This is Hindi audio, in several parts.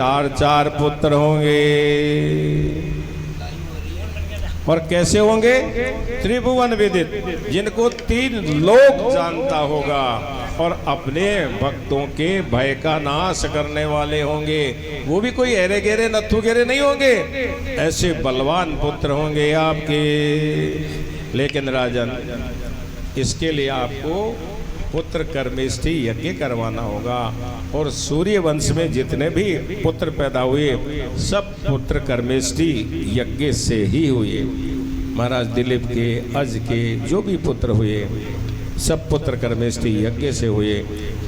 चार चार पुत्र होंगे। और कैसे होंगे? त्रिभुवन विदित, जिनको तीन लोक जानता होगा और अपने भक्तों के भय का नाश करने वाले होंगे। वो भी कोई एरे गेरे नथु गेरे नहीं होंगे, ऐसे बलवान पुत्र होंगे आपके। लेकिन राजन, इसके लिए आपको पुत्र कर्मेष्टि यज्ञ करवाना होगा। और सूर्य वंश में जितने भी पुत्र पैदा हुए सब पुत्र कर्मेष्टि यज्ञ से ही हुए। महाराज दिलीप के, अज के जो भी पुत्र हुए सब पुत्र कर्मेष्टि यज्ञ से हुए।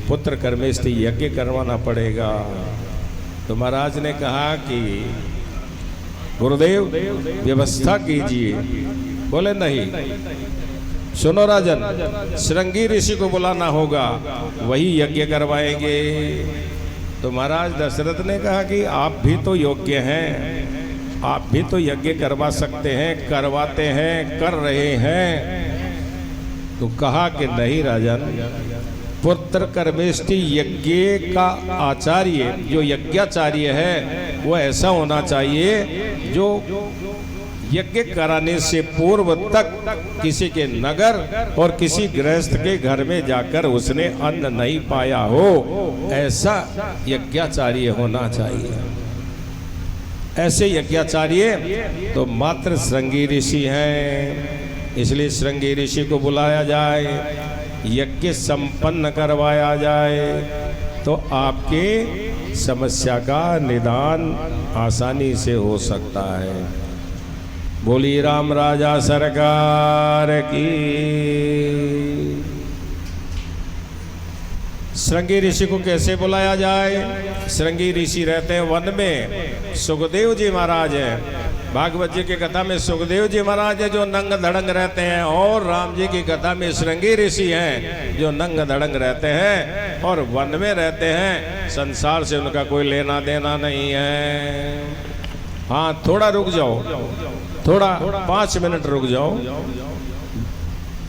पुत्र कर्मेष्टि यज्ञ करवाना पड़ेगा। तो महाराज ने कहा कि गुरुदेव व्यवस्था कीजिए। बोले नहीं, सुनो राजन, श्रृंगी ऋषि को बुलाना होगा, वही यज्ञ करवाएंगे। तो महाराज दशरथ ने कहा कि आप भी तो योग्य हैं, आप भी तो यज्ञ करवा सकते हैं, करवाते हैं, कर रहे हैं। तो कहा कि नहीं राजन, पुत्र कर्मेष्टि यज्ञ का आचार्य जो यज्ञाचार्य है वो ऐसा होना चाहिए जो यज्ञ कराने से पूर्व तक किसी के नगर और किसी गृहस्थ के घर में जाकर उसने अन्न नहीं पाया हो, ऐसा यज्ञाचार्य होना चाहिए। ऐसे यज्ञाचार्य तो मात्र श्रृंगी ऋषि हैं। इसलिए श्रृंगी ऋषि को बुलाया जाए, यज्ञ संपन्न करवाया जाए, तो आपके समस्या का निदान आसानी से हो सकता है। बोली राम राजा सरकार की। श्रृंगी ऋषि को कैसे बुलाया जाए? श्रृंगी ऋषि रहते हैं वन में। सुखदेव जी महाराज हैं। भागवत जी की कथा में सुखदेव जी महाराज है जो नंग धड़ंग रहते हैं, और राम जी की कथा में श्रृंगी ऋषि हैं जो नंग धड़ंग रहते हैं और वन में रहते हैं। संसार से उनका कोई लेना देना नहीं है। हाँ, थोड़ा रुक जाओ, थोड़ा 5 मिनट रुक जाओ।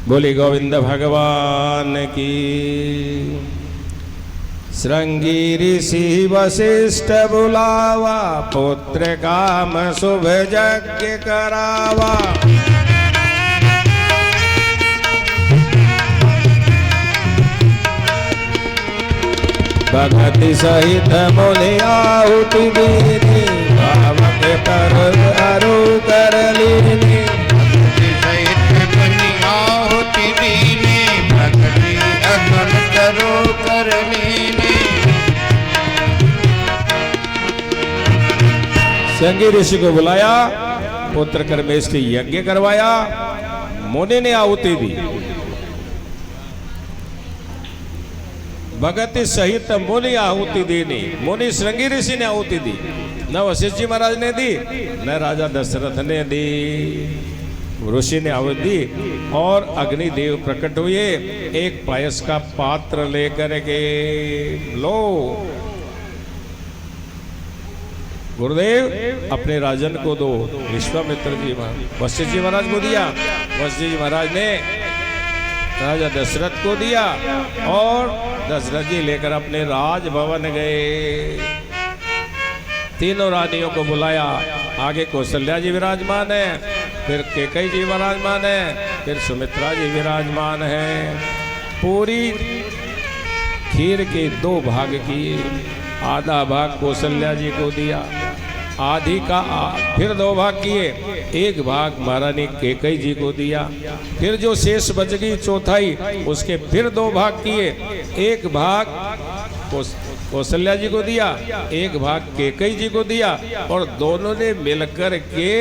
बोली गोविंद भगवान की। श्रृंगी ऋषि वशिष्ठ बुलावा, पुत्र काम शुभ यज्ञ करावा। भगति सहित मुनि आहुति दीनी, के पर अरु कर लीनी। भक्ति सहित मुनि आहुति दीनी, भक्ति अकल करो कर लीनी। श्रृंगी ऋषि को बुलाया, पुत्र कर्मेष्टि यज्ञ करवाया, मुनि ने आहुति दी। भगति सहित मुनि आहुति देनी, मुनि श्रृंगी ऋषि ने आहुति दी। न वशिष्ठ जी महाराज ने दी, न राजा दशरथ ने दी, ऋषि ने आहुति दी। और अग्निदेव प्रकट हुए एक पायस का पात्र लेकर के। लो गुरुदेव अपने राजन को दो। विश्वामित्र जी वशिष्ठ जी महाराज को दिया, वशिष्ठ जी महाराज ने राजा दशरथ को दिया, और दशरथ जी लेकर अपने राजभवन गए। तीनों रानियों को बुलाया। आगे कौशल्या जी विराजमान है, फिर कैकेयी जी विराजमान है, फिर सुमित्रा जी विराजमान है। पूरी खीर के 2 भाग किए। आधा भाग कौशल्या जी को दिया, आधी का फिर 2 भाग किए। 1 भाग महारानी कैकेयी जी को दिया। फिर जो शेष बच गई चौथाई, उसके फिर 2 भाग किए। 1 भाग कौशल्या जी को दिया, 1 भाग कैकेयी जी को दिया, और दोनों ने मिलकर के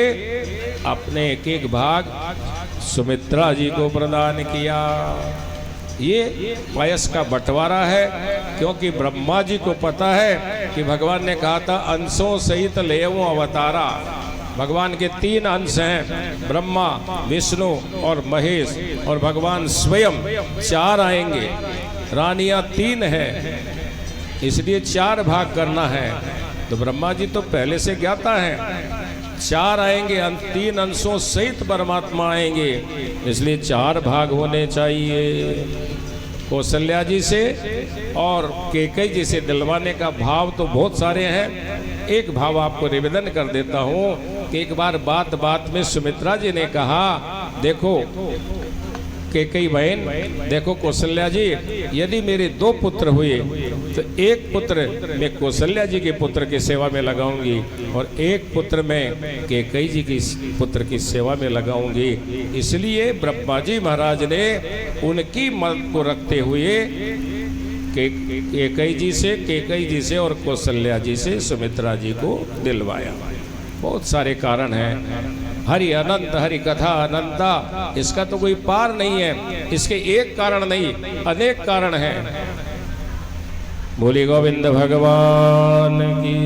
अपने 1 भाग सुमित्रा जी को प्रदान किया। ये पायस का बंटवारा है, क्योंकि ब्रह्मा जी को पता है कि भगवान ने कहा था अंशों सहित लेवो अवतारा। भगवान के 3 अंश हैं, ब्रह्मा, विष्णु और महेश, और भगवान स्वयं 4 आएंगे। रानियां 3 हैं, इसलिए 4 भाग करना है। तो ब्रह्मा जी तो पहले से ज्ञाता है, 4 आएंगे, 3 अंशों सहित परमात्मा आएंगे, इसलिए 4 भाग होने चाहिए। कौशल्या जी से और कैकेयी जी से दिलवाने का भाव तो बहुत सारे हैं, एक भाव आपको निवेदन कर देता हूँ कि एक बार बात बात में सुमित्रा जी ने कहा, देखो कैकेयी बहन, देखो कौशल्या जी, यदि मेरे 2 पुत्र हुए तो एक पुत्र मैं कौशल्या जी के पुत्र की सेवा में लगाऊंगी और एक पुत्र मैं कैकेयी जी की पुत्र की सेवा में लगाऊंगी। इसलिए ब्रह्मा जी महाराज ने उनकी मत को रखते हुए कैकेयी जी से और कौशल्या जी से सुमित्रा जी को दिलवाया। बहुत सारे कारण हैं, हरि अनंत, हरि कथा अनंता, इसका तो कोई पार नहीं है। इसके एक कारण नहीं, अनेक कारण हैं। बोली गोविंद भगवान की।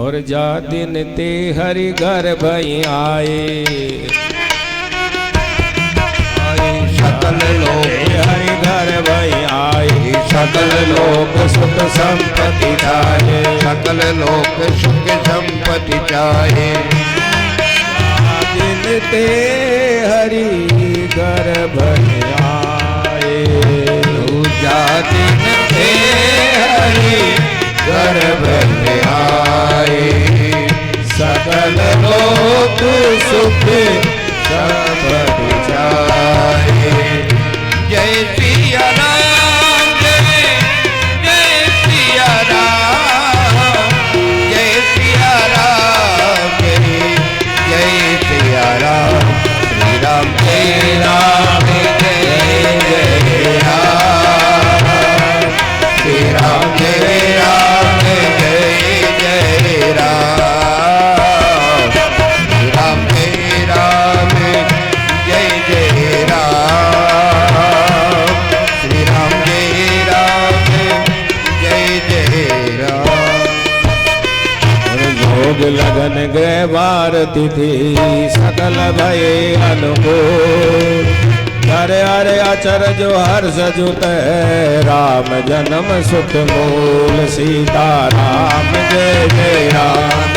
और जा दिन ते हरि घर भई आए, सकल लोक हरि घर भई आए, सकल लोक सुख संपत्ति चाहे, सकल लोक सुख संपत्ति चाहे। दिन ते हरि घर भई आए, दूजा दिन ते हरि घर भई आए, सकल लोक सुख संपत्ति चाहे। जय सिया राम, जय सिया राम, जय सिया राम, जय सिया राम। श्री राम जय राम, जय जय राम, श्री राम जय राम, जय जय राम, श्री राम जय राम, जय जय राम, श्री राम जय राम, जय जय राम। भोग लगन गृह भारती थी, सकल भये अनुकूल। हरे हरे अचरज हर्ष जुत, राम जन्म सुख मूल। सीता राम जय जय राम,